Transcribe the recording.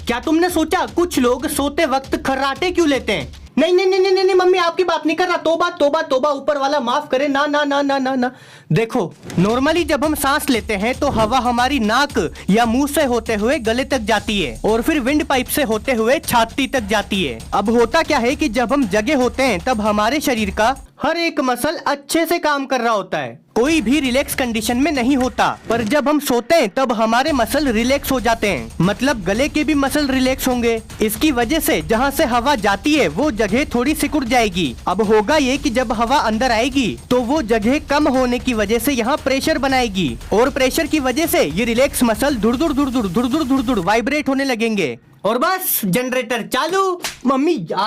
क्या तुमने सोचा कुछ लोग सोते वक्त खर्राटे क्यों लेते हैं? नहीं नहीं नहीं नहीं नहीं मम्मी, आपकी बात नहीं कर रहा। तोबा तोबा तोबा, ऊपर वाला माफ करे। ना ना ना ना ना ना। देखो, नॉर्मली जब हम सांस लेते हैं तो हवा हमारी नाक या मुंह से होते हुए गले तक जाती है और फिर विंड पाइप से होते हुए छाती तक जाती है। अब होता क्या है कि जब हम जगे होते हैं तब हमारे शरीर का हर एक मसल अच्छे से काम कर रहा होता है, कोई भी रिलैक्स कंडीशन में नहीं होता। पर जब हम सोते हैं तब हमारे मसल रिलैक्स हो जाते हैं, मतलब गले के भी मसल रिलैक्स होंगे। इसकी वजह से जहाँ से हवा जाती है वो जगह थोड़ी सिकुड़ जाएगी। अब होगा ये कि जब हवा अंदर आएगी तो वो जगह कम होने की वजह से यहाँ प्रेशर बनाएगी और प्रेशर की वजह से ये रिलैक्स मसल धुड़ धुड़ धुड़ धुड़ धुड़ धुड़ धुड़ धुड़ वाइब्रेट होने लगेंगे और बस जनरेटर चालू। मम्मी यार